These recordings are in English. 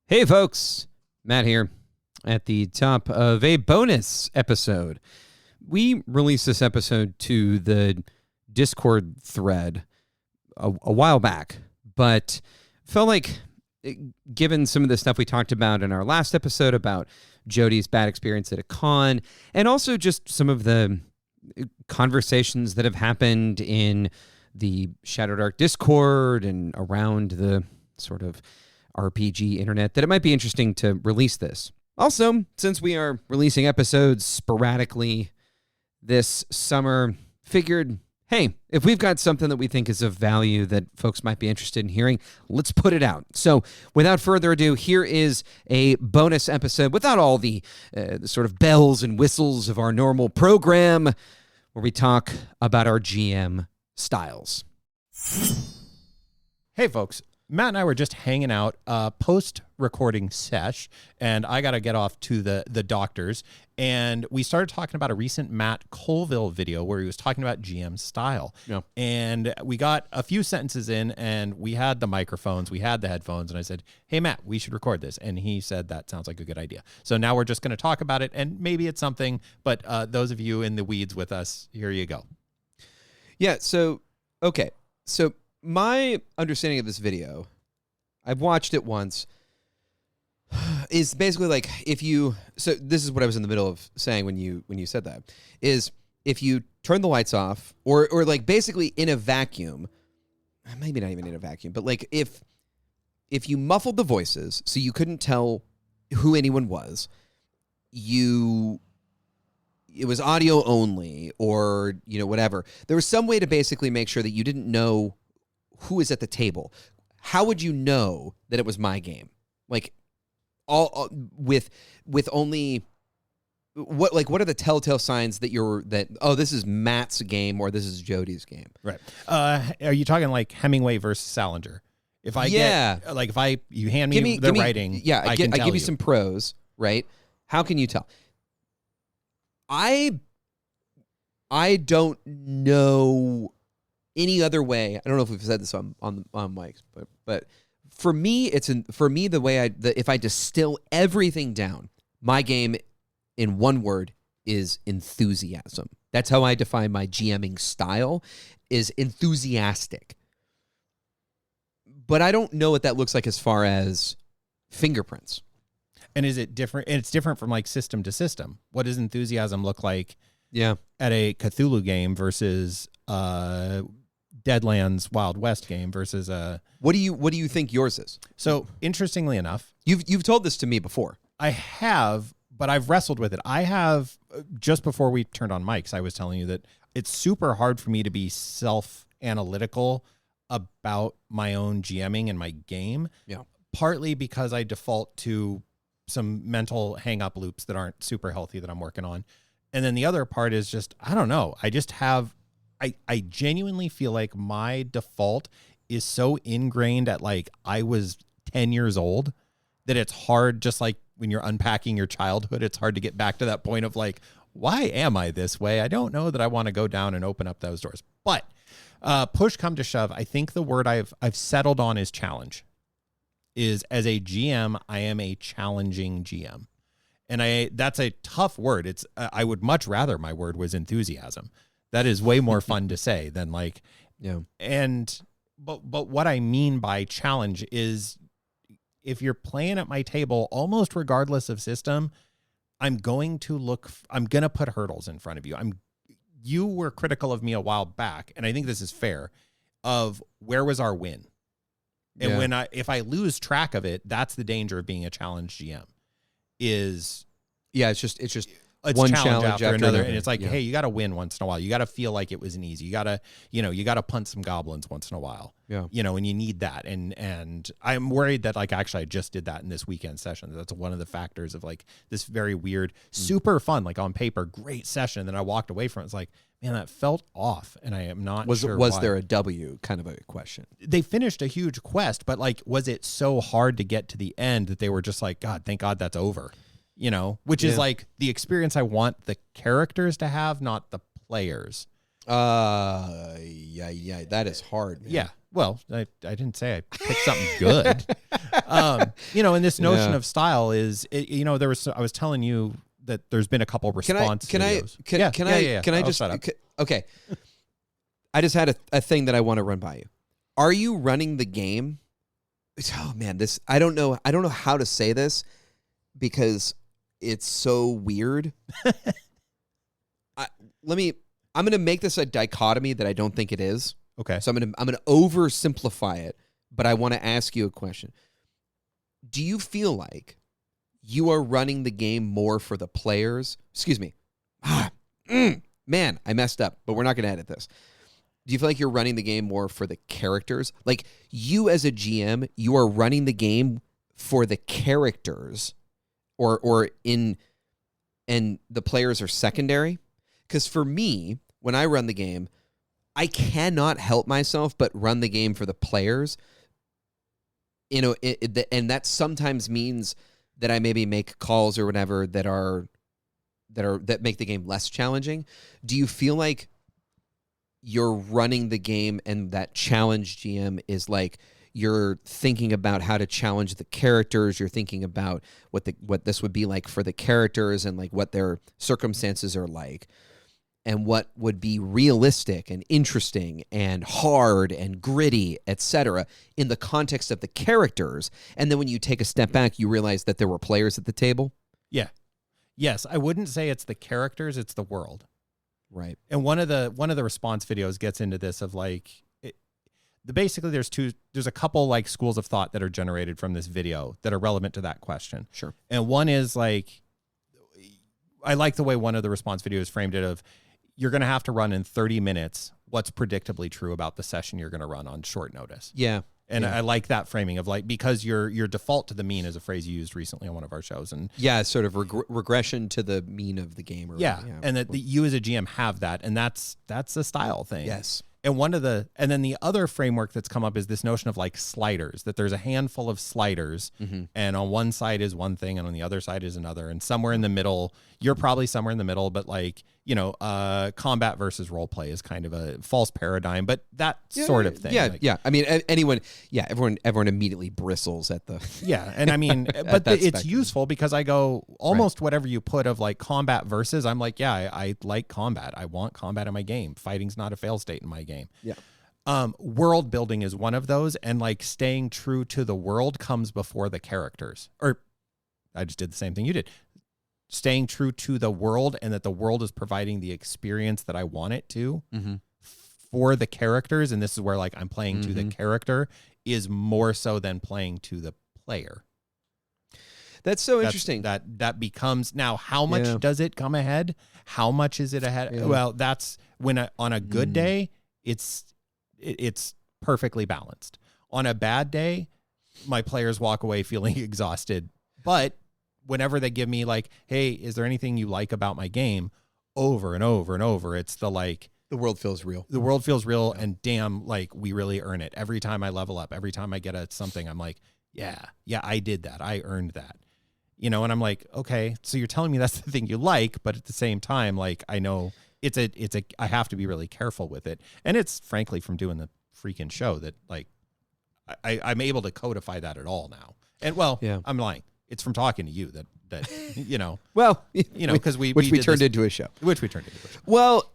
Hey folks, Matt here at the top of a bonus episode. We released this episode to the Discord thread a while back, but felt like, given some of the stuff we talked about in our last episode about Jody's bad experience at a con, and also just some of the conversations that have happened in the Shadow Dark Discord and around the sort of RPG internet, that it might be interesting to release this. Also, since we are releasing episodes sporadically this summer, figured, hey, if we've got something that we think is of value that folks might be interested in hearing, let's put it out. So without further ado, here is a bonus episode without all the sort of bells and whistles of our normal program, where we talk about our GM styles. Hey, folks. Matt and I were just hanging out post-recording sesh, and I got to get off to the doctors, and we started talking about a recent Matt Colville video where he was talking about GM style. Yeah. And we got a few sentences in, and we had the microphones, we had the headphones, and I said, hey, Matt, we should record this. And he said, that sounds like a good idea. So now we're just going to talk about it, and maybe it's something, but those of you in the weeds with us, here you go. Yeah, so, okay. So my understanding of this video, I've watched it once, is basically like so this is what I was in the middle of saying when you said that, is if you turn the lights off or like basically in a vacuum, maybe not even in a vacuum, but like if you muffled the voices so you couldn't tell who anyone was, it was audio only or, whatever. There was some way to basically make sure that you didn't know who is at the table. How would you know that it was my game? Like, all with only what are the telltale signs that this is Matt's game or this is Jody's game? Right. Are you talking like Hemingway versus Salinger? If I you hand me the writing, yeah, I give you some prose, right? How can you tell? I don't know any other way. I don't know if we've said this on mics, but for me, the way if I distill everything down, my game in one word is enthusiasm. That's how I define my GMing style, is enthusiastic. But I don't know what that looks like as far as fingerprints. And is it different? And it's different from like system to system. What does enthusiasm look like? Yeah, at a Cthulhu game versus Deadlands Wild West game versus a. What do you think yours is? So interestingly enough, you've told this to me before. I have, but I've wrestled with it. I have, just before we turned on mics, I was telling you that it's super hard for me to be self-analytical about my own GMing and my game. Yeah. Partly because I default to some mental hang-up loops that aren't super healthy that I'm working on. And then the other part is just, I don't know. I just have, I genuinely feel like my default is so ingrained at like I was 10 years old that it's hard, just like when you're unpacking your childhood, it's hard to get back to that point of like, why am I this way? I don't know that I want to go down and open up those doors. But push come to shove, I think the word I've settled on is challenge. Is as a GM, I am a challenging GM. And that's a tough word. It's I would much rather my word was enthusiasm. That is way more fun to say than like, yeah. And but what I mean by challenge is if you're playing at my table, almost regardless of system, I'm going to put hurdles in front of you. You were critical of me a while back, and I think this is fair, of where was our win? And if I lose track of it, that's the danger of being a challenge GM. It's one challenge after another. And it's like, hey, you got to win once in a while. You got to feel like it was an easy. You got to punt some goblins once in a while. Yeah. And you need that. And I'm worried that like, actually I just did that in this weekend session. That's one of the factors of like this very weird, super fun, like on paper, great session. And then I walked away from it. It's like, man, that felt off. And I am not sure Was why. there a W kind of a question? They finished a huge quest, but like, was it so hard to get to the end that they were just like, God, thank God that's over. Which is like the experience I want the characters to have, not the players. Yeah, that is hard, man. Yeah. Well, I didn't say I picked something good. And this notion of style is, I was telling you that there's been a couple response videos. Can I just, okay. I just had a thing that I want to run by you. Are you running the game? Oh man, I don't know how to say this because it's so weird. I'm going to make this a dichotomy that I don't think it is. Okay. So I'm going to oversimplify it, but I want to ask you a question. Do you feel like you are running the game more for the players? Excuse me. Man, I messed up, but we're not going to edit this. Do you feel like you're running the game more for the characters? Like you as a GM, you are running the game for the characters and the players are secondary? Because for me, when I run the game, I cannot help myself but run the game for the players. And that sometimes means that I maybe make calls or whatever that make the game less challenging. Do you feel like you're running the game and that challenge GM is like you're thinking about how to challenge the characters, you're thinking about what this would be like for the characters and like what their circumstances are like and what would be realistic and interesting and hard and gritty, etc., in the context of the characters, and then when you take a step back you realize that there were players at the table? Yeah. Yes, I wouldn't say it's the characters, it's the world. Right. And one of the response videos gets into this of like basically there's a couple like schools of thought that are generated from this video that are relevant to that question. Sure. And one is like, I like the way one of the response videos framed it of you're going to have to run in 30 minutes what's predictably true about the session you're going to run on short notice. Yeah. And I like that framing of like, because your default to the mean is a phrase you used recently on one of our shows. And yeah, sort of regression to the mean of the game. And that you as a GM have that. And that's a style thing. Yes. And then the other framework that's come up is this notion of like sliders, that there's a handful of sliders and on one side is one thing and on the other side is another. And somewhere in the middle, you're probably somewhere in the middle, but like, combat versus role play is kind of a false paradigm, but that sort of thing. Yeah. Like, yeah. I mean, everyone immediately bristles at the. Yeah. And I mean, but it's useful because I go almost whatever you put of like combat versus, I'm like, yeah, I like combat. I want combat in my game. Fighting's not a fail state in my game. Yeah. World building is one of those, and like staying true to the world comes before the characters. Or I just did the same thing you did. Staying true to the world and that the world is providing the experience that I want it to for the characters. And this is where like I'm playing to the character is more so than playing to the player. That's so interesting. That becomes now, how much does it come ahead? How much is it ahead? Yeah. Well, that's when on a good day, it's perfectly balanced. On a bad day, my players walk away feeling exhausted, but whenever they give me like, hey, is there anything you like about my game? Over and over and over, it's the like, the world feels real. The world feels real, and damn, like we really earn it. Every time I level up, every time I get something, I'm like, yeah, I did that. I earned that. And I'm like, okay, so you're telling me that's the thing you like, but at the same time, like I know I have to be really careful with it. And it's frankly from doing the freaking show that like I'm able to codify that at all now. And I'm lying. It's from talking to you that well, because we turned into a show. Well,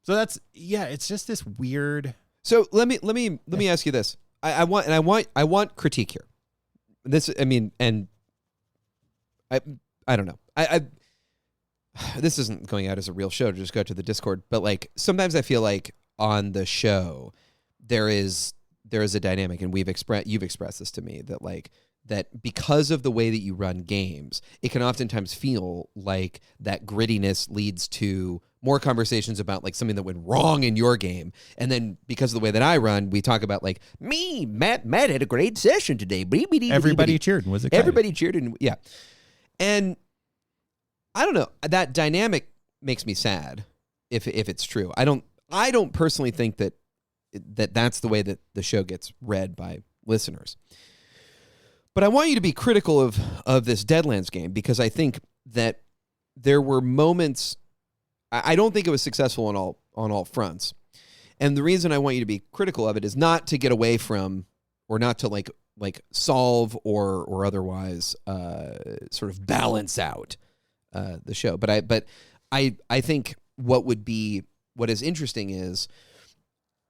so that's it's just this weird. So let me ask you this. I want critique here. I don't know. This isn't going out as a real show to just go to the Discord, but like sometimes I feel like on the show there is a dynamic, and you've expressed this to me, that like that because of the way that you run games, it can oftentimes feel like that grittiness leads to more conversations about like something that went wrong in your game. And then because of the way that I run, we talk about like, Matt had a great session today. Everybody cheered and was excited. Everybody cheered and yeah. And I don't know, that dynamic makes me sad if it's true. I don't personally think that's the way that the show gets read by listeners. But I want you to be critical of this Deadlands game, because I think that there were moments. I don't think it was successful on all fronts. And the reason I want you to be critical of it is not to get away from, or not to like like solve or otherwise sort of balance out the show. But I think what is interesting is,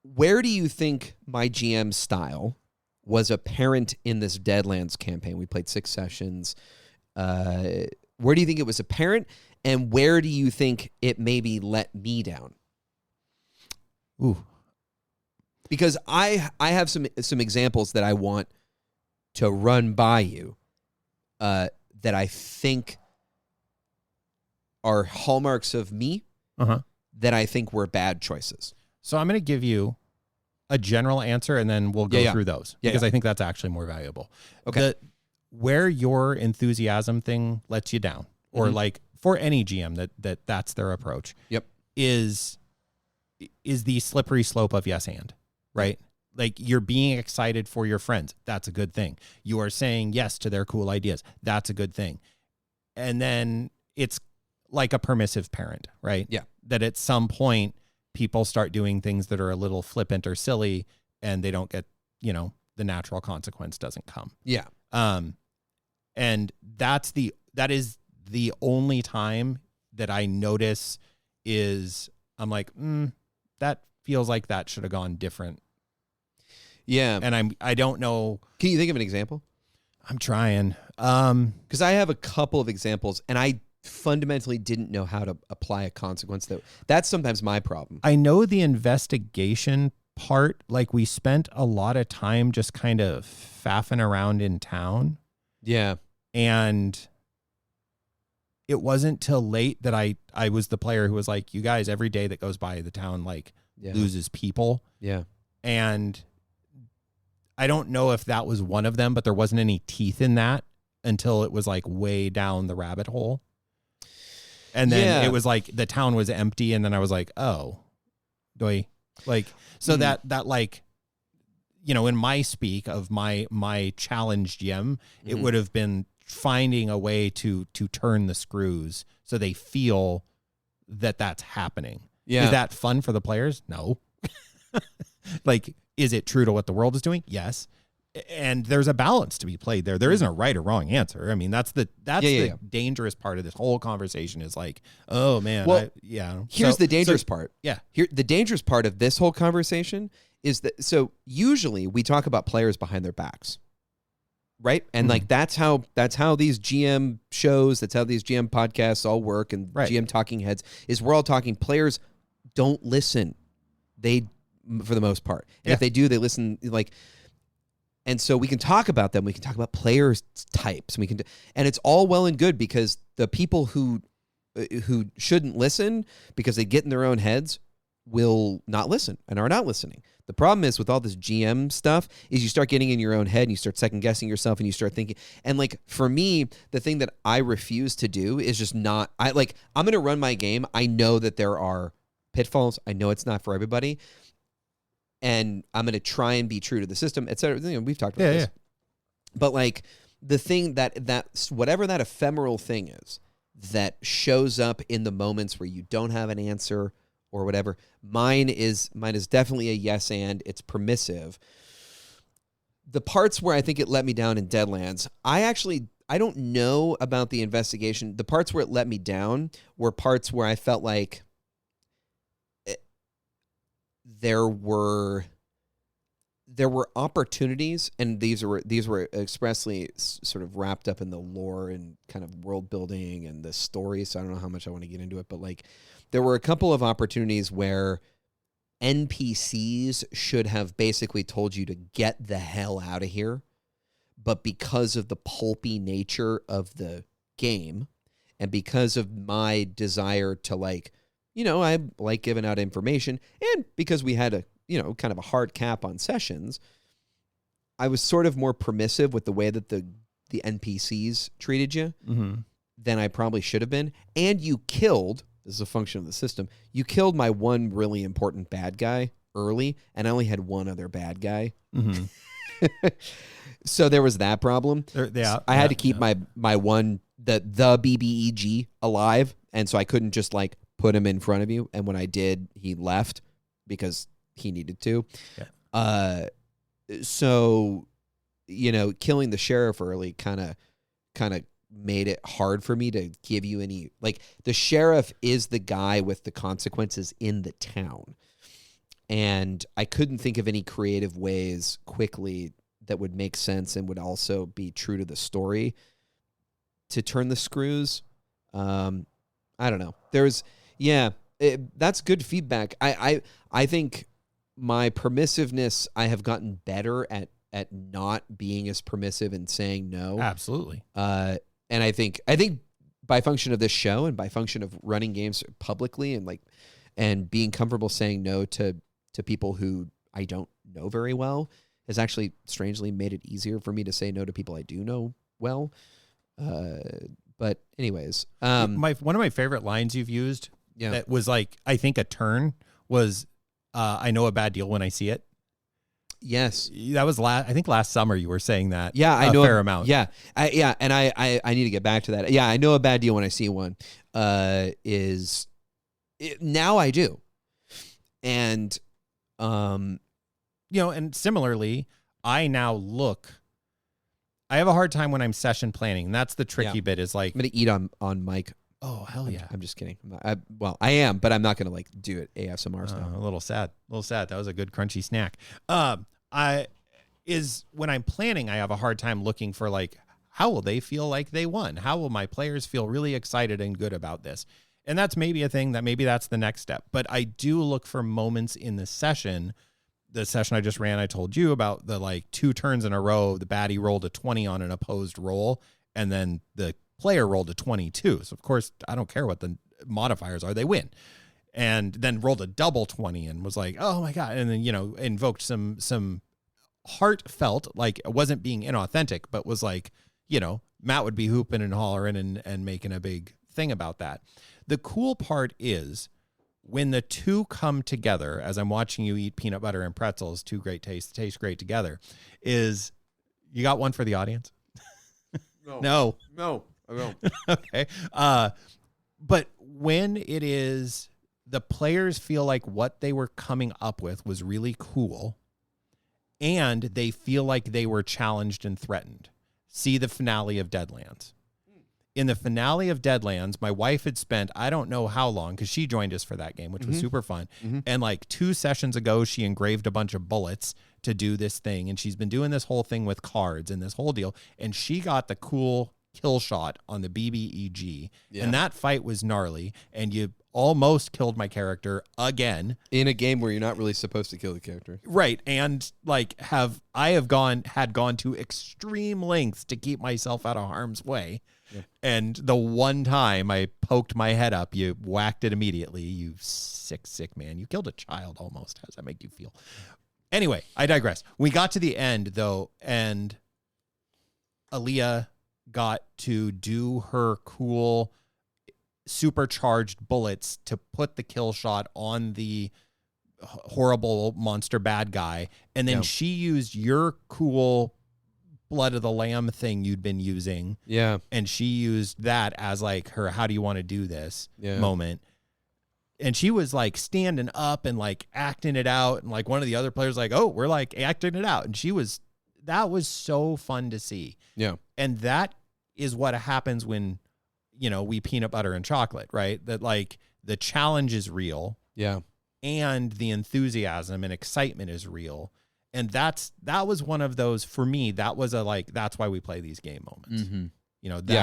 where do you think my GM style was apparent in this Deadlands campaign? We played 6 sessions. Where do you think it was apparent, and where do you think it maybe let me down? Ooh. Because I have some examples that I want to run by you that I think are hallmarks of me that I think were bad choices. So I'm going to give you a general answer, and then we'll go through those, because I think that's actually more valuable. Okay. Where your enthusiasm thing lets you down, or like for any GM that's their approach. Yep. Is the slippery slope of yes and, right? Like, you're being excited for your friends. That's a good thing. You are saying yes to their cool ideas. That's a good thing. And then it's like a permissive parent, right? Yeah. That at some point people start doing things that are a little flippant or silly, and they don't get, the natural consequence doesn't come. Yeah. And that is the only time that I notice is I'm like, that feels like that should have gone different. Yeah. And I don't know. Can you think of an example? I'm trying. Because I have a couple of examples, and I fundamentally didn't know how to apply a consequence. That's sometimes my problem. I know the investigation part, like, we spent a lot of time just kind of faffing around in town. Yeah. And it wasn't till late that I was the player who was like, you guys, every day that goes by, the town loses people. Yeah. And I don't know if that was one of them, but there wasn't any teeth in that until it was like way down the rabbit hole. And then it was like the town was empty, and then I was like, oh, do I like, so that like, in my speak of my challenge GM, it would have been finding a way to turn the screws so they feel that that's happening. Yeah. Is that fun for the players? No. Like, is it true to what the world is doing? Yes. And there's a balance to be played there. There isn't a right or wrong answer. I mean, that's the dangerous part of this whole conversation is like, oh man. Well, here's the dangerous part. Yeah. The dangerous part of this whole conversation is that, so usually we talk about players behind their backs, right? And like, that's how these GM shows, that's how these GM podcasts all work, and GM talking heads is we're all talking. Players don't listen. They, for the most part. And if they do, they listen, like, and so we can talk about them. We can talk about players types. And it's all well and good, because the people who shouldn't listen because they get in their own heads will not listen and are not listening. The problem is with all this GM stuff is you start getting in your own head and you start second guessing yourself, and you start thinking. And like, for me, the thing that I refuse to do is just not, I'm going to run my game. I know that there are pitfalls. I know it's not for everybody. And I'm going to try and be true to the system, et cetera. We've talked about this. But like, the thing that whatever that ephemeral thing is that shows up in the moments where you don't have an answer or whatever, mine is definitely a yes and. It's permissive. The parts where I think it let me down in Deadlands, I don't know about the investigation. The parts where it let me down were parts where I felt like there were opportunities, and these were expressly sort of wrapped up in the lore and kind of world building and the story. So I don't know how much I want to get into it, but like, there were a couple of opportunities where NPCs should have basically told you to get the hell out of here, but because of the pulpy nature of the game, and because of my desire to I like giving out information, and because we had a, kind of a hard cap on sessions, I was sort of more permissive with the way that the NPCs treated you than I probably should have been. And you killed, this is a function of the system, you killed my one really important bad guy early, and I only had one other bad guy. So there was that problem. I had to keep my one, the BBEG alive, and so I couldn't just put him in front of you, and when I did, he left because he needed to. So killing the sheriff early kind of made it hard for me to give you any, like, the sheriff is the guy with the consequences in the town. And I couldn't think of any creative ways quickly that would make sense and would also be true to the story to turn the screws. I don't know. That's good feedback. I think my permissiveness, I have gotten better at not being as permissive and saying no. Absolutely. And I think by function of this show and by function of running games publicly and being comfortable saying no to people who I don't know very well has actually strangely made it easier for me to say no to people I do know well. But anyways, one of my favorite lines you've used that was like, I think a turn was, I know a bad deal when I see it. Yes, that was I think last summer you were saying that. Yeah, I know a fair amount. Yeah, and I need to get back to that. Yeah, I know a bad deal when I see one. Now I do, and and similarly, I have a hard time when I'm session planning. That's the tricky bit. Is like I'm gonna eat on mic. Oh, hell yeah. I'm just kidding. I am, but I'm not going to do it ASMR style. A little sad. That was a good crunchy snack. When I'm planning, I have a hard time looking for how will they feel like they won? How will my players feel really excited and good about this? And that's maybe a thing that's the next step. But I do look for moments in the session I just ran, I told you about the 2 turns in a row, the baddie rolled a 20 on an opposed roll, and then the player rolled a 22. So of course, I don't care what the modifiers are, they win. And then rolled a double 20 and was like, oh my God. And then, invoked some heartfelt, it wasn't being inauthentic, but was Matt would be hooping and hollering and making a big thing about that. The cool part is when the two come together, as I'm watching you eat peanut butter and pretzels, two great tastes, taste great together, is you got one for the audience? No. I don't. Okay. But when it is the players feel like what they were coming up with was really cool and they feel like they were challenged and threatened. See the finale of Deadlands. In the finale of Deadlands, my wife had spent, I don't know how long, because she joined us for that game, which was super fun. Mm-hmm. And 2 sessions ago, she engraved a bunch of bullets to do this thing. And she's been doing this whole thing with cards and this whole deal. And she got the cool kill shot on the BBEG. Yeah. And that fight was gnarly. And you almost killed my character again. In a game where you're not really supposed to kill the character. Right. And I had gone to extreme lengths to keep myself out of harm's way. Yeah. And the one time I poked my head up, you whacked it immediately. You sick man. You killed a child almost. How does that make you feel? Anyway, I digress. We got to the end, though, and Aaliyah got to do her cool supercharged bullets to put the kill shot on the horrible monster bad guy. And then she used your cool blood of the lamb thing you'd been using. Yeah. And she used that as her, how do you want to do this moment. And she was standing up and acting it out. And one of the other players oh, we're acting it out. And that was so fun to see. Yeah. And that is what happens when, we peanut butter and chocolate, right? That the challenge is real. Yeah. And the enthusiasm and excitement is real. And that was one of those, for me, that was that's why we play these game moments. Mm-hmm.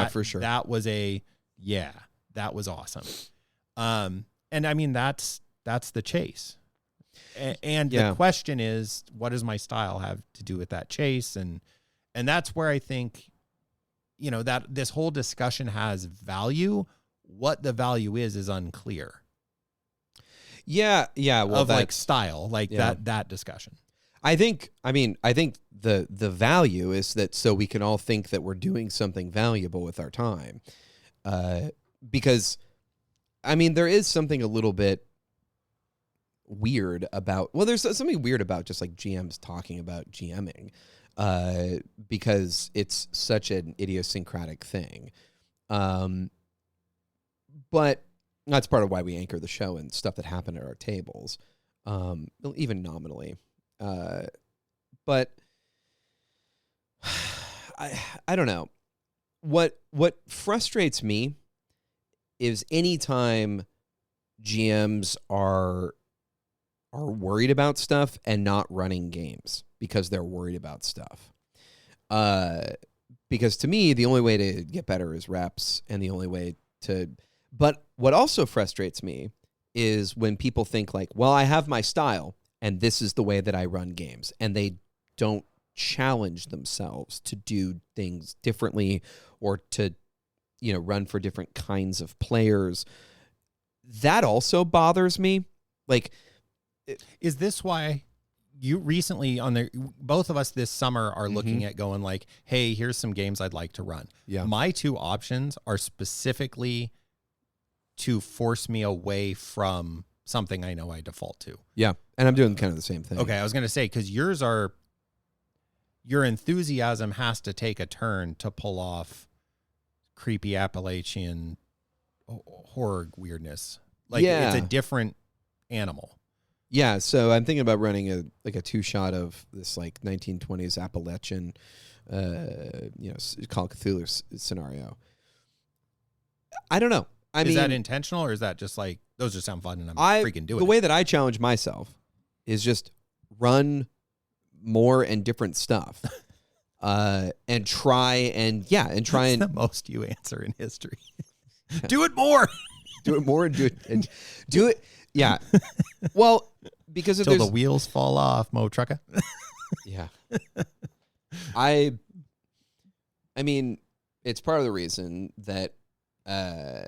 For sure. That was that was awesome. And I mean, that's the chase. And the question is, what does my style have to do with that chase? And that's where I think, that this whole discussion has value. What the value is unclear. Yeah. Well, of style, that discussion. I think the value is that so we can all think that we're doing something valuable with our time. Because there is something a little bit weird about, there's something weird about just GMs talking about GMing, because it's such an idiosyncratic thing. But that's part of why we anchor the show and stuff that happened at our tables, even nominally. But I don't know. What frustrates me is anytime GMs are worried about stuff and not running games because they're worried about stuff. Because to me, the only way to get better is reps, and the only way to... But what also frustrates me is when people think like, well, I have my style, and this is the way that I run games, and they don't challenge themselves to do things differently or to, run for different kinds of players. That also bothers me. Like, is this why you recently both of us this summer are looking at going like, hey, here's some games I'd like to run. Yeah. My two options are specifically to force me away from something I know I default to. Yeah. And I'm doing kind of the same thing. Okay. I was going to say, because your enthusiasm has to take a turn to pull off creepy Appalachian horror weirdness. Like, it's a different animal. Yeah, so I'm thinking about running a 2-shot of this like 1920s Appalachian, Call of Cthulhu scenario. I don't know. Is that intentional, or is that just like, those just sound fun and I'm freaking doing it? The way that I challenge myself is just run more and different stuff, and try and That's and the most you answer in history. Do it more. Do it more and do it. Yeah. Well, because until the wheels fall off, Mo Trucka. Yeah. I mean, it's part of the reason that I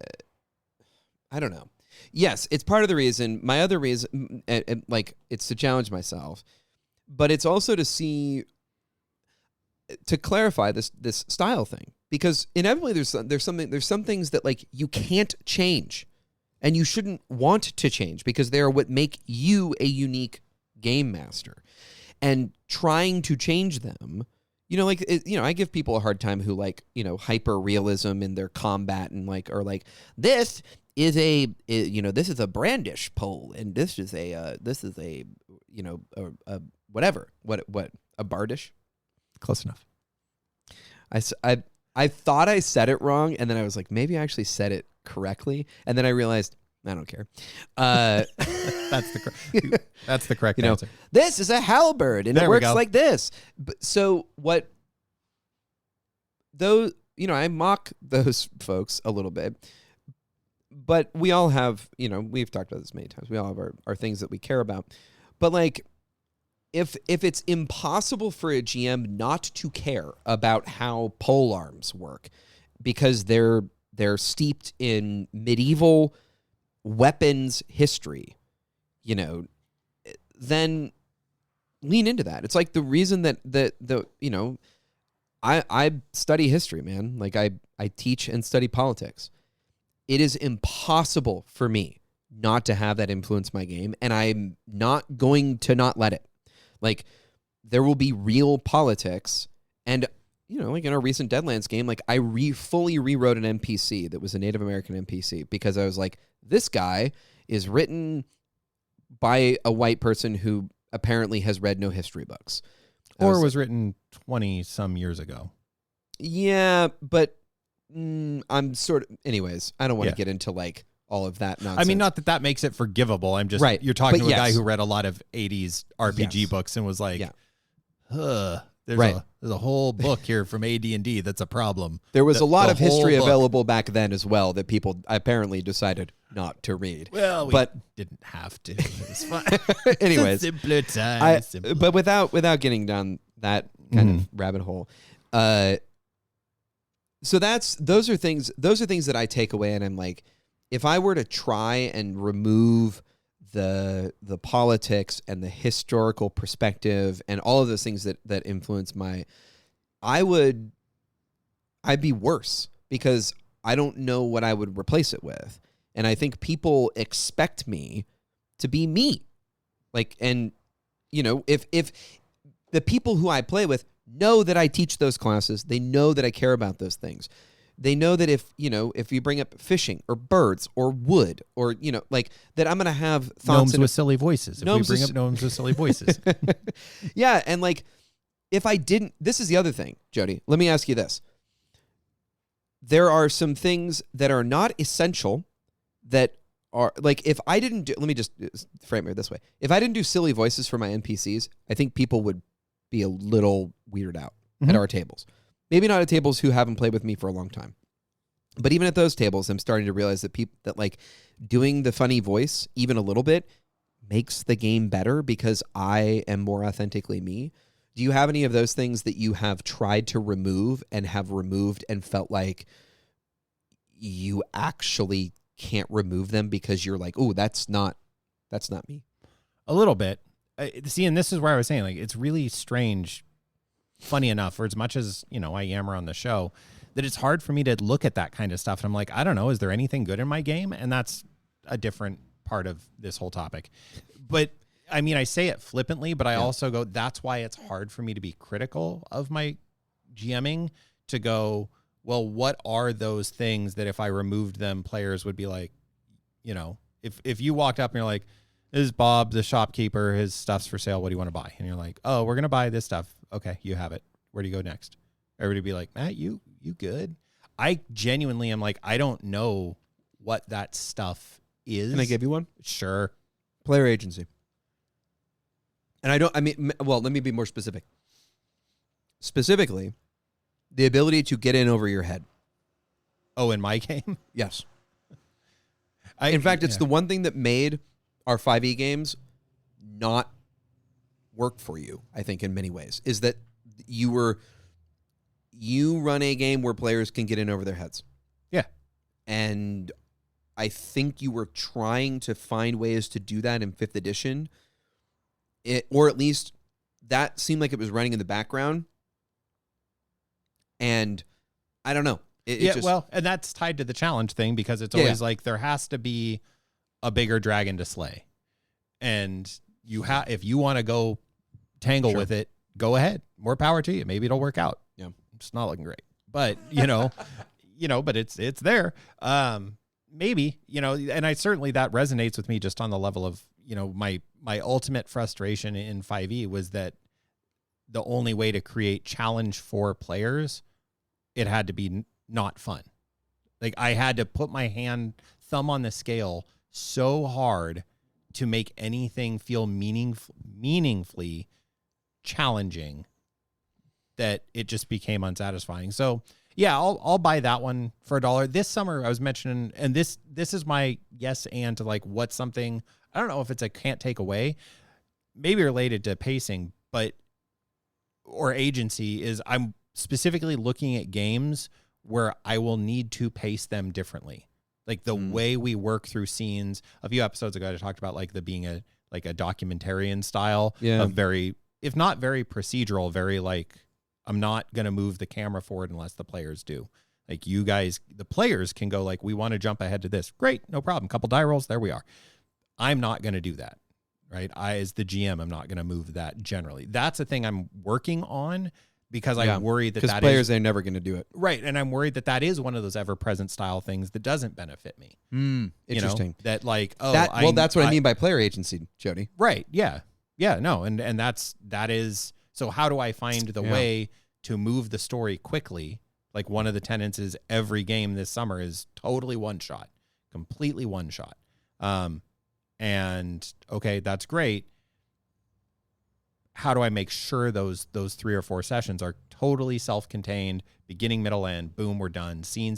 don't know. Yes, it's part of the reason. My other reason, it's to challenge myself, but it's also to clarify this style thing, because inevitably there's some things that like you can't change. And you shouldn't want to change because they are what make you a unique game master. And trying to change them, I give people a hard time who like, hyper realism in their combat and like, or like, this is a brandish pole, and this is a whatever, a bardish. Close enough. I thought I said it wrong, and then I was like, maybe I actually said it correctly, and then I realized I don't care. That's the correct answer. This is a halberd, and it works like this. But, so what? Those, I mock those folks a little bit, but we all have, we've talked about this many times. We all have our things that we care about, but like, if it's impossible for a GM not to care about how pole arms work because they're steeped in medieval weapons history, then lean into that. It's like the reason that I study history, man. Like I teach and study politics. It is impossible for me not to have that influence my game, and I'm not going to not let it. Like, there will be real politics, and, like in our recent Deadlands game, like, I fully rewrote an NPC that was a Native American NPC because I was like, this guy is written by a white person who apparently has read no history books. Or was written 20-some years ago. Yeah, but I'm sort of... Anyways, I don't want to get into, like, all of that nonsense. I mean, not that makes it forgivable. I'm just... Right. You're talking to a guy who read a lot of 80s RPG books and was like, there's a whole book here from AD&D that's a problem. There was a lot of history available back then as well that people apparently decided not to read. Well, we didn't have to. It's fine. Anyways, simpler time. But without getting down that kind of rabbit hole, so those are things that I take away, and I'm like, if I were to try and remove the politics and the historical perspective and all of those things that influence I'd be worse because I don't know what I would replace it with. And I think people expect me to be me. Like, and if the people who I play with know that I teach those classes, they know that I care about those things. They know that if you bring up fishing or birds or wood or, like that, I'm going to have thoughts. Gnomes with silly voices. If we bring up gnomes with silly voices. Yeah. And like, if I didn't, this is the other thing, Jody. Let me ask you this. There are some things that are not essential that are, like, if I didn't do, let me just frame it this way. If I didn't do silly voices for my NPCs, I think people would be a little weirded out at our tables. Maybe not at tables who haven't played with me for a long time. But even at those tables, I'm starting to realize that like doing the funny voice, even a little bit, makes the game better because I am more authentically me. Do you have any of those things that you have tried to remove and have removed and felt like you actually can't remove them because you're like, oh, that's not me? A little bit. See, and this is where I was saying, like, it's really strange, funny enough, for as much as, I yammer on the show, that it's hard for me to look at that kind of stuff. And I'm like, I don't know, is there anything good in my game? And that's a different part of this whole topic. But I mean, I say it flippantly, but I also go, that's why it's hard for me to be critical of my GMing, to go, well, what are those things that if I removed them, players would be like, if you walked up and you're like, this is Bob, the shopkeeper, his stuff's for sale, what do you want to buy? And you're like, oh, we're going to buy this stuff. Okay, you have it. Where do you go next? Everybody be like, Matt, you good? I genuinely am like, I don't know what that stuff is. Can I give you one? Sure. Player agency. And let me be more specific. Specifically, the ability to get in over your head. Oh, in my game? Yes. In fact, it's the one thing that made our 5e games not work for you, I think, in many ways, is that you run a game where players can get in over their heads. Yeah. And I think you were trying to find ways to do that in 5th edition. Or at least that seemed like it was running in the background. And I don't know. And that's tied to the challenge thing, because it's always like there has to be a bigger dragon to slay. And if you want to go tangle with it, go ahead. More power to you. Maybe it'll work out. Yeah. It's not looking great. But, but it's there. Maybe, and I certainly, that resonates with me just on the level of, my ultimate frustration in 5e was that the only way to create challenge for players, it had to be not fun. Like, I had to put my thumb on the scale so hard to make anything feel meaningfully challenging that it just became unsatisfying. So yeah, I'll buy that one for $1. This summer I was mentioning, and this is my yes and to like what's something, I don't know if it's a can't take away, maybe related to pacing, or agency, is I'm specifically looking at games where I will need to pace them differently. Like the way we work through scenes. A few episodes ago, I talked about like being a documentarian style of very, if not very procedural, very like, I'm not going to move the camera forward unless the players do. Like you guys, the players can go like, we want to jump ahead to this. Great, no problem. Couple die rolls, there we are. I'm not going to do that, right? I, as the GM, I'm not going to move that generally. That's a thing I'm working on, because I'm worried that players are never going to do it. Right, and I'm worried that is one of those ever-present style things that doesn't benefit me. Interesting. That like, that's what I mean by player agency, Jody. Right, yeah. No, and that is, so how do I find the way to move the story quickly? Like one of the tenets is every game this summer is totally one shot, completely one shot. And okay, that's great. How do I make sure those 3 or 4 sessions are totally self-contained, beginning, middle, end, boom, we're done, scene.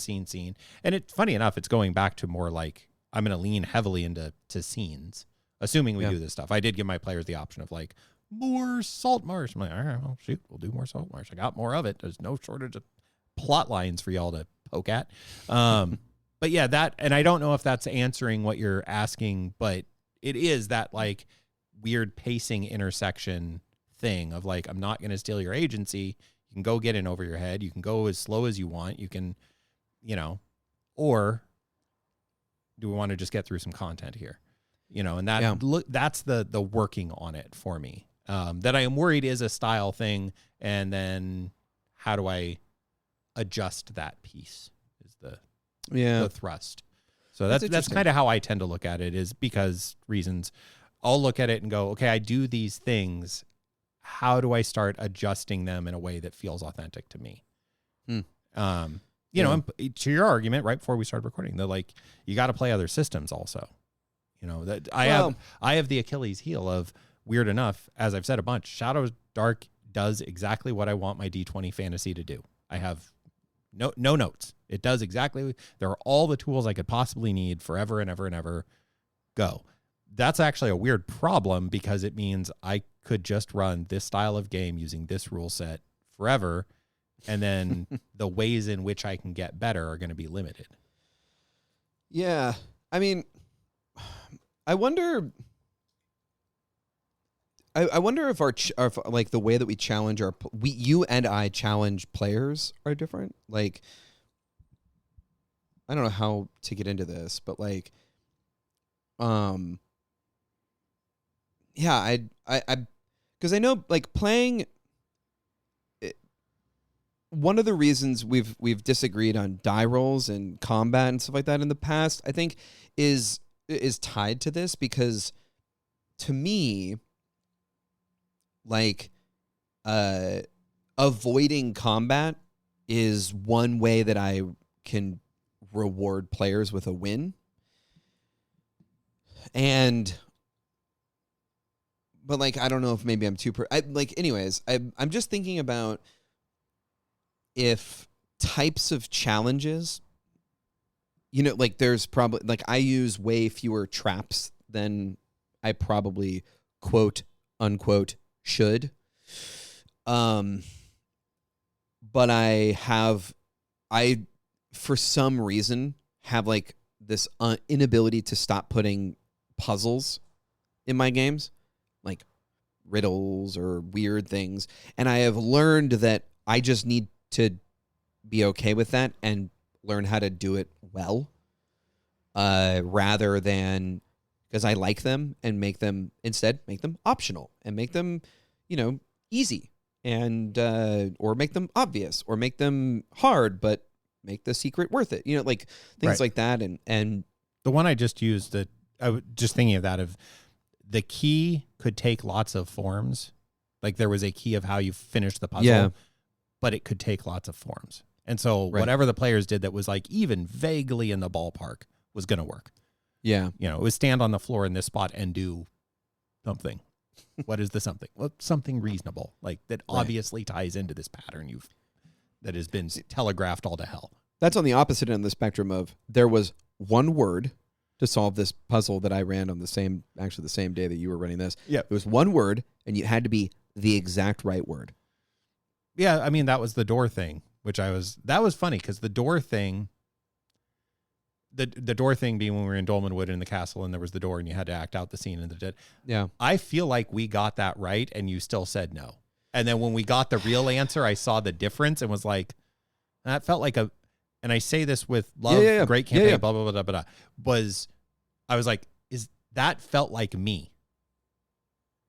And it's funny enough, it's going back to more like, I'm going to lean heavily into scenes, assuming we do this stuff. I did give my players the option of like, more salt marsh. I'm like, all right, well, shoot, we'll do more salt marsh. I got more of it. There's no shortage of plot lines for y'all to poke at. But yeah, that, and I don't know if that's answering what you're asking, but it is that like weird pacing intersection thing of like, I'm not going to steal your agency. You can go get in over your head. You can go as slow as you want. You can, or do we want to just get through some content here? And that that's the working on it for me. That I am worried is a style thing. And then how do I adjust that piece is the thrust. So that's kind of how I tend to look at it, is because reasons. I'll look at it and go, okay, I do these things how do I start adjusting them in a way that feels authentic to me? You know, and to your argument right before we started recording, that like you got to play other systems also. You know, that I have the Achilles heel of, weird enough, as I've said a bunch, Shadows Dark does exactly what I want my D20 fantasy to do. I have no notes. It does exactly. There are all the tools I could possibly need forever and ever and ever. Go. That's actually a weird problem because it means I could just run this style of game using this rule set forever. And then the ways in which I can get better are going to be limited. Yeah. I mean, I wonder if if like the way that we challenge you and I challenge players are different. Like, I don't know how to get into this, but like, yeah, I because I know like playing. One of the reasons we've disagreed on die rolls and combat and stuff like that in the past, I think, is tied to this because, to me, like, avoiding combat is one way that I can reward players with a win. But like, I don't know if maybe I'm too anyways, I'm just thinking about if types of challenges, you know, like there's probably, like I use way fewer traps than I probably quote unquote should. But I for some reason have like this inability to stop putting puzzles in my games, like riddles or weird things. And I have learned that I just need to be okay with that and learn how to do it well, rather than, because I like them, and make them optional and make them, you know, easy, and or make them obvious or make them hard, but make the secret worth it. You know, like things like that. And the one I just used, that I was just thinking of that, of the key could take lots of forms. Like there was a key of how you finish the puzzle. Yeah. But it could take lots of forms. And so whatever the players did that was like even vaguely in the ballpark was going to work. Yeah. You know, it was stand on the floor in this spot and do something. What is the something? Well, something reasonable, like that obviously ties into this pattern that has been telegraphed all to hell. That's on the opposite end of the spectrum of, there was one word to solve this puzzle that I ran on the same day that you were running this. Yeah. It was one word, and you had to be the exact right word. Yeah, I mean, that was the door thing, that was funny because the door thing, the door thing being when we were in Dolmenwood in the castle and there was the door and you had to act out the scene in the dead. Yeah. I feel like we got that right and you still said no. And then when we got the real answer, I saw the difference and was like, that felt like and I say this with love, great campaign, blah, blah, blah, blah, blah, I was like, that felt like me.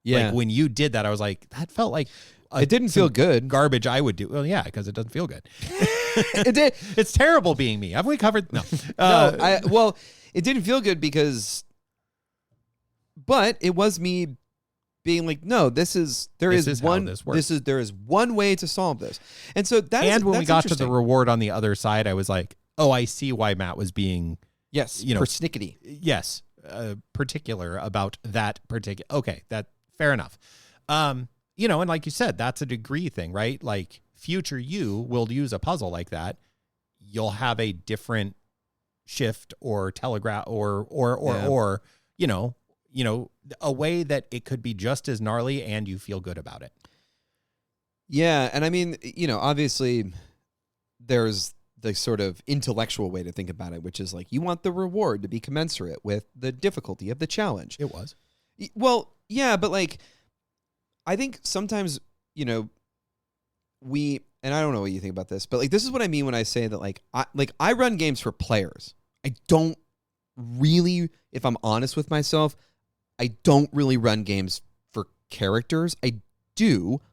Yeah. Like when you did that, I was like, that felt like, it didn't feel good. Garbage I would do. Well, yeah, because it doesn't feel good. It did. It's terrible being me. Have we covered? No. Well, it didn't feel good but it was me being like, no, there is one way to solve this. And so when we got to the reward on the other side, I was like, oh, I see why Matt was being, persnickety. Yes. Particular about that particular. Okay. That fair enough. You know, and like you said, that's a degree thing, right? Like future you will use a puzzle like that. You'll have a different shift or telegraph or you know, a way that it could be just as gnarly and you feel good about it. Yeah. And I mean, you know, obviously there's the sort of intellectual way to think about it, which is like, you want the reward to be commensurate with the difficulty of the challenge. It was. Well, yeah, but like, I think sometimes, you know, and I don't know what you think about this, but like, this is what I mean when I say that, like I run games for players. I don't really, if I'm honest with myself, I don't really run games for characters. I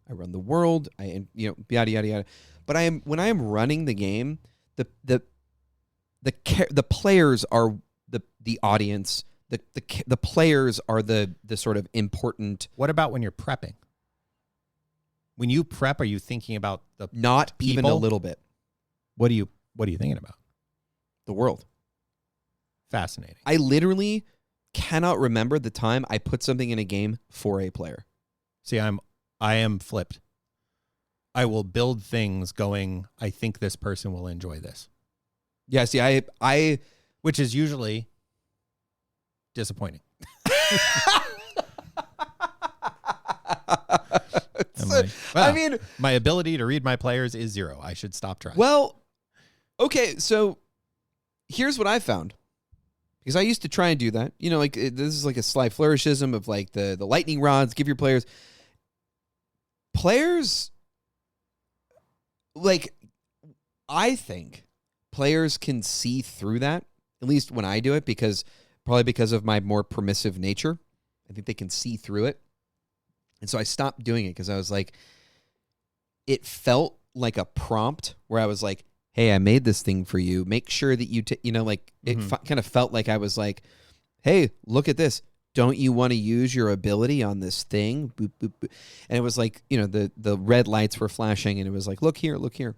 run the world, yada, yada, yada. But when I am running the game, the players are the audience. The players are the sort of important. What about when you're prepping? When you prep, are you thinking about the Not even a people? little bit. What are you thinking about? The world. Fascinating. I literally cannot remember the time I put something in a game for a player. See, I am flipped. I will build things going, I think this person will enjoy this. Yeah, see, I Which is usually disappointing. I'm like, I mean, my ability to read my players is 0. I should stop trying. well, okay, so here's what I found. Because I used to try and do that. You know, like this is like a sly flourishism of like the lightning rods, give your players. Players, like, I think players can see through that, at least when I do it, probably because of my more permissive nature. I think they can see through it. And so I stopped doing it because I was like, it felt like a prompt where I was like, hey, I made this thing for you. Make sure that you, like, it kind of felt like I was like, hey, look at this. Don't you want to use your ability on this thing? Boop, boop, boop. And it was like, the red lights were flashing and it was like, look here, look here.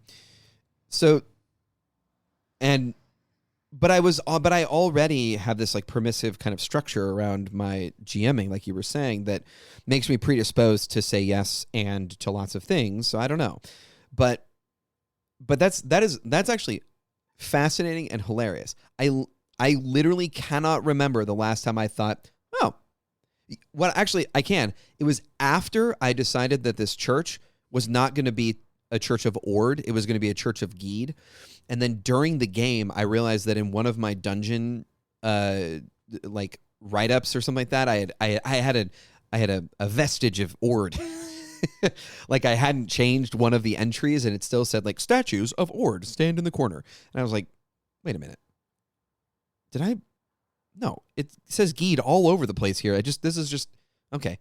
So, but I already have this like permissive kind of structure around my GMing, like you were saying, that makes me predisposed to say yes and to lots of things. So I don't know, but that's actually fascinating and hilarious. I literally cannot remember the last time I thought, oh, well, actually I can. It was after I decided that this church was not going to be a church of Ord. It was going to be a church of Geed. And then during the game, I realized that in one of my dungeon, like write-ups or something like that, I had a vestige of Ord. Like I hadn't changed one of the entries, and it still said like statues of Ord stand in the corner. And I was like, wait a minute, did I? No, it says Geed all over the place here. This is just okay.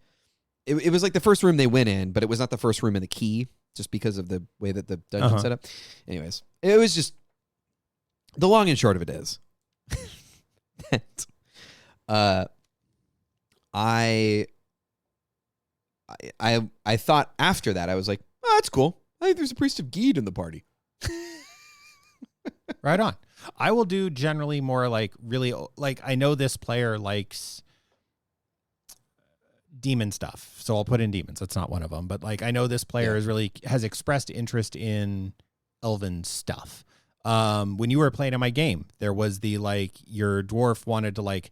It was like the first room they went in, but it was not the first room in the key, just because of the way that the dungeon set up. Anyways, it was just the long and short of it is that I thought after that I was like, oh, that's cool. I think there's a priest of Geed in the party. Right on. I will do generally more like really like I know this player likes demon stuff, so I'll put in demons. That's not one of them, but like I know this player has expressed interest in elven stuff. When you were playing in my game, there was the like your dwarf wanted to like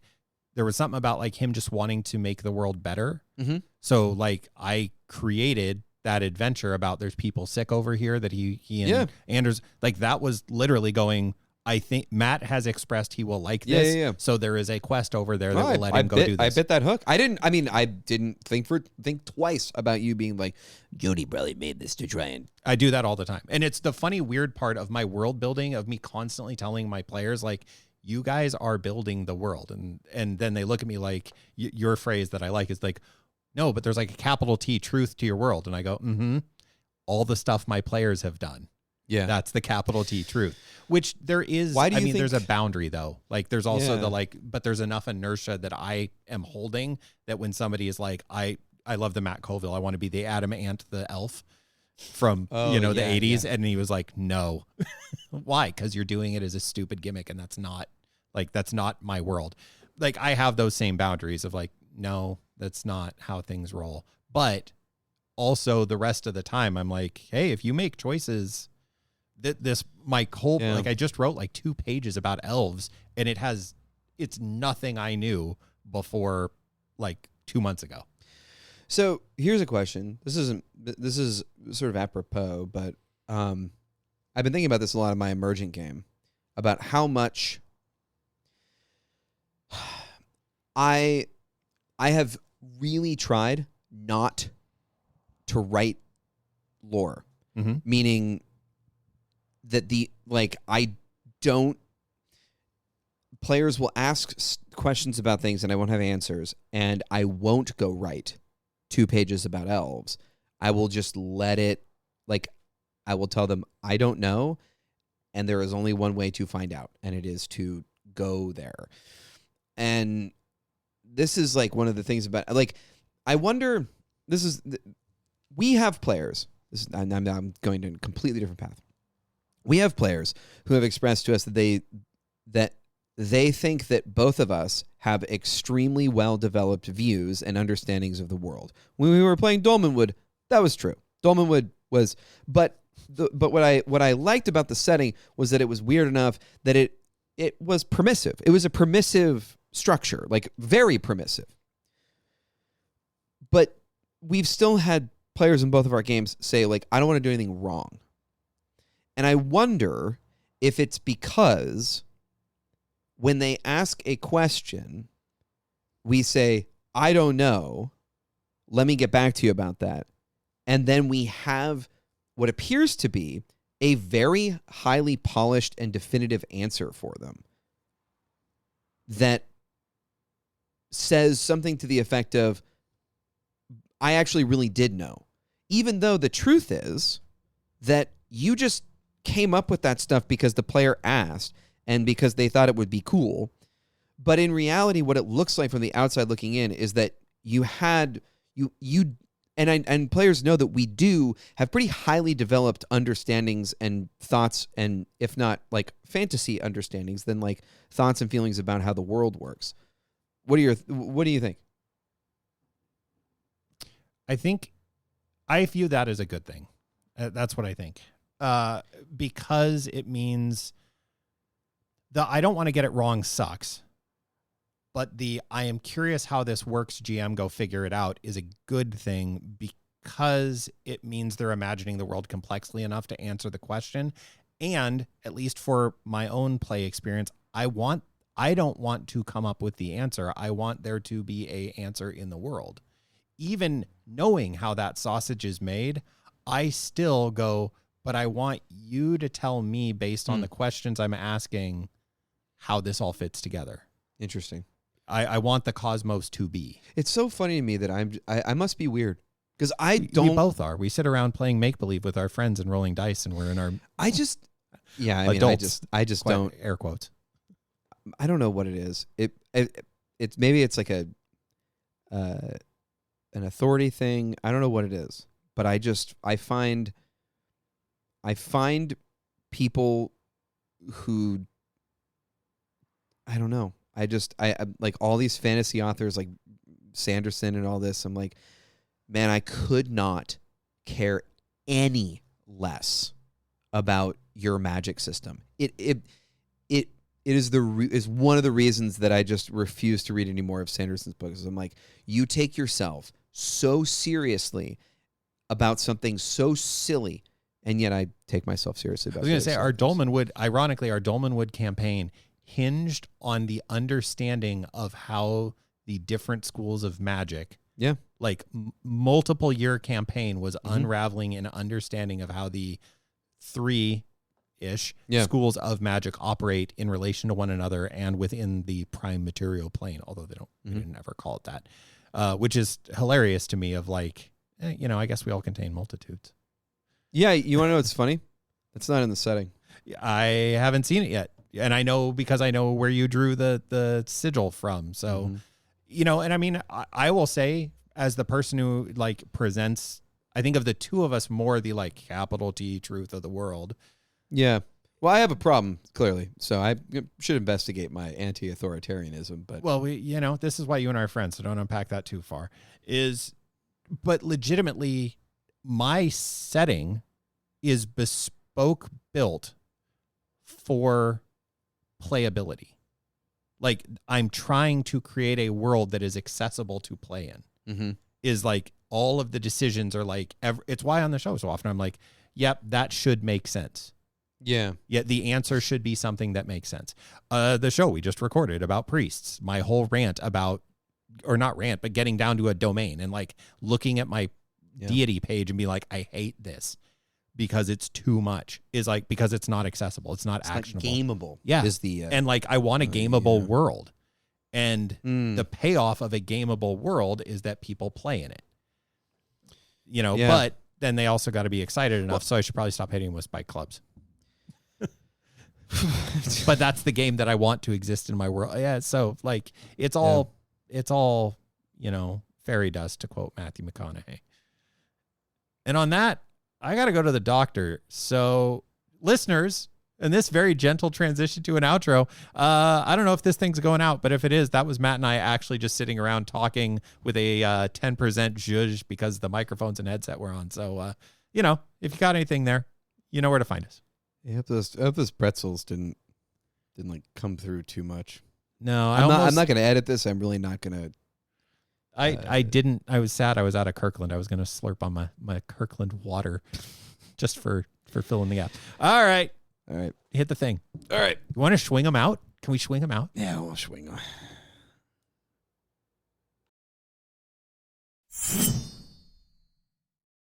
there was something about like him just wanting to make the world better. Mm-hmm. So like I created that adventure about there's people sick over here that he and Anders, like that was literally going, I think Matt has expressed he will like this. Yeah. So there is a quest over there that will let him go do this. I bit that hook. I didn't think twice about you being like, Jody probably made this to try and. I do that all the time. And it's the funny, weird part of my world building of me constantly telling my players, like, you guys are building the world. And then they look at me like your phrase that I like is like, no, but there's like a capital T truth to your world. And I go, all the stuff my players have done. Yeah. That's the capital T truth, which there is. Why do you think there's a boundary though. Like there's also the like, but there's enough inertia that I am holding that when somebody is like, I love the Matt Colville. I want to be the Adam Ant, the elf from, the 80s. Yeah. And he was like, no, why? Because you're doing it as a stupid gimmick. And that's not my world. Like I have those same boundaries of like, no, that's not how things roll. But also the rest of the time I'm like, hey, if you make choices like I just wrote like 2 pages about elves and it's nothing I knew before like 2 months ago. So here's a question. This is sort of apropos, but I've been thinking about this a lot in my emergent game about how much I have really tried not to write lore, meaning that players will ask questions about things and I won't have answers, and I won't go write 2 pages about elves. I will just let it, like, I will tell them I don't know, and there is only one way to find out, and it is to go there. And this is like one of the things about, like, I wonder, we have players I'm going to a completely different path. We have players who have expressed to us that they think that both of us have extremely well-developed views and understandings of the world. When we were playing Dolmenwood, that was true. Dolmenwood was, but what I liked about the setting was that it was weird enough that it was permissive. It was a permissive structure, like very permissive. But we've still had players in both of our games say, like, I don't want to do anything wrong. And I wonder if it's because when they ask a question, we say, I don't know. Let me get back to you about that. And then we have what appears to be a very highly polished and definitive answer for them that says something to the effect of, I actually really did know. Even though the truth is that you just came up with that stuff because the player asked and because they thought it would be cool. But in reality, what it looks like from the outside looking in is that you had, and players know that we do have pretty highly developed understandings and thoughts, and if not like fantasy understandings, then like thoughts and feelings about how the world works. What do you think? I view that as a good thing. That's what I think. Because it means the I don't want to get it wrong sucks. But the I am curious how this works, GM, go figure it out is a good thing because it means they're imagining the world complexly enough to answer the question. And at least for my own play experience, I don't want to come up with the answer. I want there to be an answer in the world. Even knowing how that sausage is made, I still go, but I want you to tell me based on the questions I'm asking how this all fits together. Interesting. I want the cosmos to be. It's so funny to me that I must be weird because I don't. We both are. We sit around playing make-believe with our friends and rolling dice, and we're in our. I just don't. Air quotes. I don't know what it is. It's maybe it's like an authority thing. I don't know what it is, but I find people who I don't know. I like all these fantasy authors like Sanderson and all this. I'm like, man, I could not care any less about your magic system. It is one of the reasons that I just refuse to read any more of Sanderson's books. I'm like, you take yourself so seriously about something so silly, and yet I take myself seriously about. I was going to say our Dolmenwood campaign hinged on the understanding of how the different schools of magic, like multiple year campaign was unraveling an understanding of how the three-ish schools of magic operate in relation to one another and within the prime material plane, although they didn't ever call it that, which is hilarious to me of like, I guess we all contain multitudes. Yeah, you want to know what's funny? It's not in the setting. I haven't seen it yet. And I know because I know where you drew the sigil from. So, and I mean, I will say as the person who like presents, I think of the two of us more the like capital T truth of the world. Yeah. Well, I have a problem clearly, so I should investigate my anti-authoritarianism. But this is why you and I are friends. So don't unpack that too far. But legitimately, my setting is bespoke built for playability. Like I'm trying to create a world that is accessible to play in. Is like all of the decisions are like it's why on the show so often I'm like, yep, that should make sense. Yeah, the answer should be something that makes sense. The show we just recorded about priests, my whole rant about, or not rant, but getting down to a domain and like looking at my deity page and be like, I hate this. Because it's too much is like because it's not accessible. It's not actionable. Gameable. Yeah. Is the and like I want a gameable world. And the payoff of a gameable world is that people play in it. But then they also got to be excited enough. So I should probably stop hitting with spike clubs. But that's the game that I want to exist in my world. Yeah. So like it's all fairy dust, to quote Matthew McConaughey. And on that, I got to go to the doctor. So listeners, in this very gentle transition to an outro, I don't know if this thing's going out, but if it is, that was Matt and I actually just sitting around talking with a 10% zhuzh because the microphones and headset were on. So, you know, if you got anything there, you know where to find us. Yeah, I hope those pretzels didn't like come through too much. No, I'm not going to edit this. I'm really not going to. I didn't. I was sad. I was out of Kirkland. I was going to slurp on my Kirkland water just for filling the gap. All right. Hit the thing. All right. You want to swing them out? Can we swing them out? Yeah, we'll swing them.